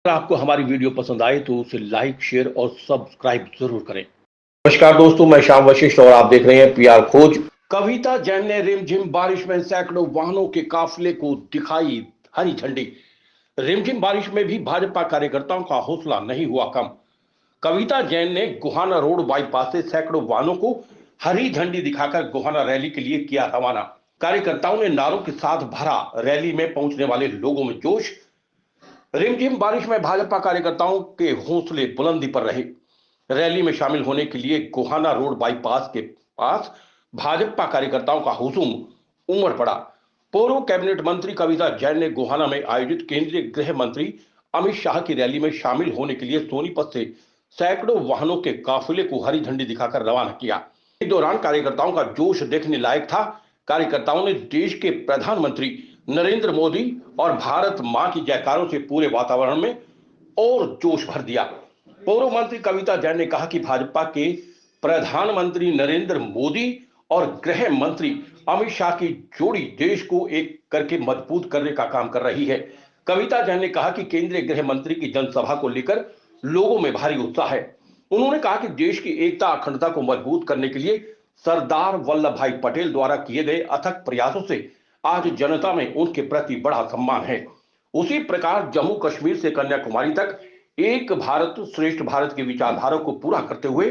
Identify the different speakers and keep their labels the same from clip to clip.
Speaker 1: अगर आपको हमारी वीडियो पसंद आए तो उसे लाइक, शेयर और सब्सक्राइब जरूर करें। नमस्कार दोस्तों, मैं श्याम वशिष्ठ और आप देख रहे हैं पीआर खोज। कविता जैन ने रिमझिम बारिश में सैकड़ों वाहनों के काफिले को दिखाई हरी झंडी। रिमझिम बारिश में भी भाजपा कार्यकर्ताओं का हौसला नहीं हुआ कम। कविता जैन ने गोहाना रोड बाईपास से सैकड़ों वाहनों को हरी झंडी दिखाकर गोहाना रैली के लिए किया रवाना। कार्यकर्ताओं ने नारों के साथ भरा रैली में पहुंचने वाले लोगों में जोश। रिमझिम बारिश में भाजपा कार्यकर्ताओं के हौसले बुलंदी पर रहे। रैली में शामिल होने के लिए गोहाना रोड बाईपास के पास भाजपा कार्यकर्ताओं का हुजूम उमड़ पड़ा। पूर्व कैबिनेट मंत्री कविता जैन ने गोहाना में आयोजित केंद्रीय गृह मंत्री अमित शाह की रैली में शामिल होने के लिए सोनीपत से सैकड़ों वाहनों के काफिले को हरी झंडी दिखाकर रवाना किया। इस दौरान कार्यकर्ताओं का जोश देखने लायक था। कार्यकर्ताओं ने देश के प्रधानमंत्री नरेंद्र मोदी और भारत मां की जयकारों से पूरे वातावरण में और जोश भर दिया। पूर्व मंत्री कविता जैन ने कहा कि भाजपा के प्रधानमंत्री नरेंद्र मोदी और गृह मंत्री अमित शाह की जोड़ी देश को एक करके मजबूत करने का काम कर रही है। कविता जैन ने कहा कि केंद्रीय गृह मंत्री की जनसभा को लेकर लोगों में भारी उत्साह है। उन्होंने कहा कि देश की एकता अखंडता को मजबूत करने के लिए सरदार वल्लभ भाई पटेल द्वारा किए गए अथक प्रयासों से आज जनता में उनके प्रति बड़ा सम्मान है। उसी प्रकार जम्मू कश्मीर से कन्याकुमारी तक एक भारत श्रेष्ठ भारत की विचारधारा को पूरा करते हुए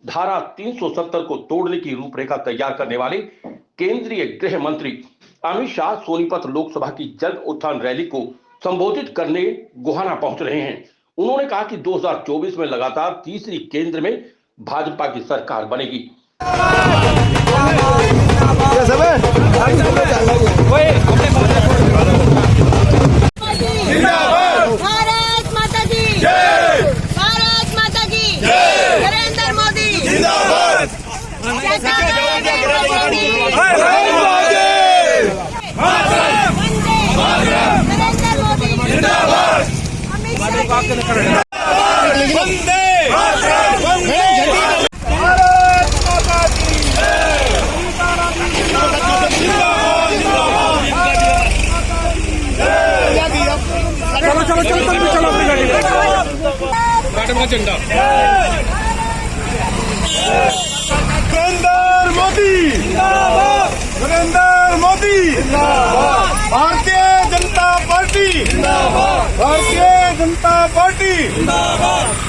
Speaker 1: धारा 370 को तोड़ने की रूपरेखा तैयार करने वाले केंद्रीय गृह मंत्री अमित शाह सोनीपत लोकसभा की जन उत्थान रैली को संबोधित करने गोहाना पहुंच रहे हैं। उन्होंने कहा कि 2024 में लगातार तीसरी केंद्र में भाजपा की सरकार बनेगी।
Speaker 2: भारत माता की जय, भारत माता की जय, नरेंद्र मोदी जिंदाबाद, नरेंद्र मोदी जिंदाबाद,
Speaker 3: झंडा नरेंद्र मोदी जिंदाबाद, नरेंद्र मोदी जिंदाबाद, भारतीय जनता पार्टी जिंदाबाद, भारतीय जनता पार्टी जिंदाबाद।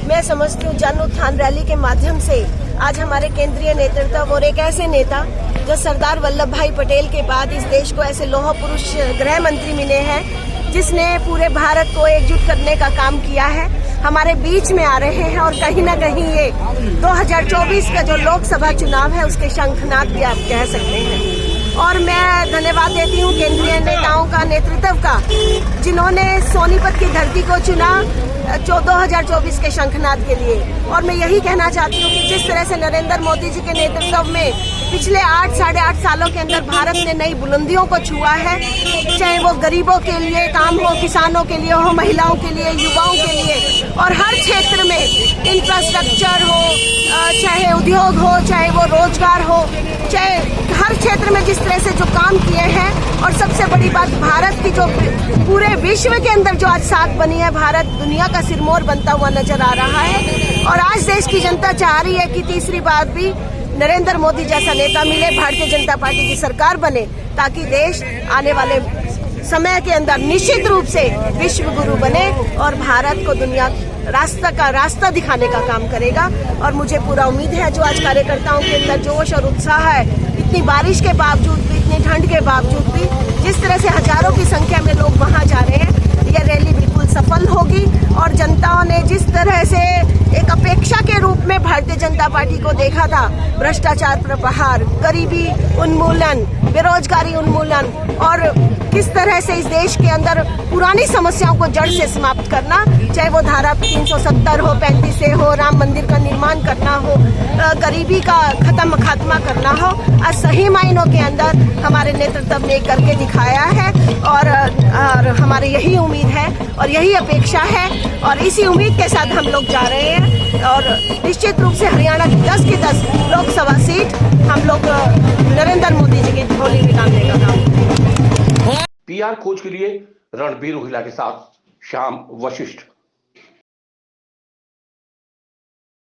Speaker 2: मैं समझती हूँ जन उत्थान रैली के माध्यम से आज हमारे केंद्रीय नेतृत्व और एक ऐसे नेता जो सरदार वल्लभ भाई पटेल के बाद इस देश को ऐसे लौह पुरुष गृह मंत्री मिले हैं जिसने पूरे भारत को एकजुट करने का काम किया है, हमारे बीच में आ रहे हैं। और कहीं ना कहीं ये 2024 का जो लोकसभा चुनाव है उसके शंखनाद भी आप कह सकते हैं। और मैं धन्यवाद देती हूँ केंद्रीय नेताओं का, नेतृत्व का, जिन्होंने सोनीपत की धरती को चुना 2024 के शंखनाद के लिए। और मैं यही कहना चाहती हूँ कि जिस तरह से नरेंद्र मोदी जी के नेतृत्व में पिछले 8-8.5 सालों के अंदर भारत ने नई बुलंदियों को छुआ है, चाहे वो गरीबों के लिए काम हो, किसानों के लिए हो, महिलाओं के लिए, युवाओं के लिए, और हर क्षेत्र में इंफ्रास्ट्रक्चर हो, चाहे उद्योग हो, चाहे वो रोजगार हो, चाहे हर क्षेत्र में जिस तरह से जो काम किए हैं। और सबसे बड़ी बात, भारत की जो पूरे विश्व के अंदर जो आज साख बनी है, भारत दुनिया का सिरमौर बनता हुआ नजर आ रहा है। और आज देश की जनता चाह रही है कि तीसरी बार भी नरेंद्र मोदी जैसा नेता मिले, भारतीय जनता पार्टी की सरकार बने, ताकि देश आने वाले समय के अंदर निश्चित रूप से विश्व गुरु बने और भारत को दुनिया रास्ता दिखाने का काम करेगा। और मुझे पूरा उम्मीद है जो आज कार्यकर्ताओं के अंदर जोश और उत्साह है, इतनी बारिश के बावजूद भी, इतनी ठंड के बावजूद भी, जिस तरह से हजारों की संख्या में लोग वहां जा रहे हैं, यह रैली बिल्कुल सफल होगी। और जनताओं ने जिस तरह से एक अपेक्षा के रूप में भारतीय जनता पार्टी को देखा था, भ्रष्टाचार पर प्रहार, गरीबी उन्मूलन, बेरोजगारी उन्मूलन और किस तरह से इस देश के अंदर पुरानी समस्याओं को जड़ से समाप्त करना, चाहे वो धारा 370 हो, 35 से हो, राम मंदिर का निर्माण करना हो, गरीबी का खात्मा करना हो, आज सही मायनों के अंदर हमारे नेतृत्व ने करके दिखाया है और हमारी यही उम्मीद है और यही अपेक्षा है और इसी उम्मीद के साथ हम लोग जा रहे हैं और निश्चित रूप से हरियाणा की 10 की 10 लोकसभा सीट हम लोग नरेंद्र मोदी जी की झोली में डालने का काम।
Speaker 1: पीआर खोज के लिए रणबीर रोहिला के साथ श्याम वशिष्ठ।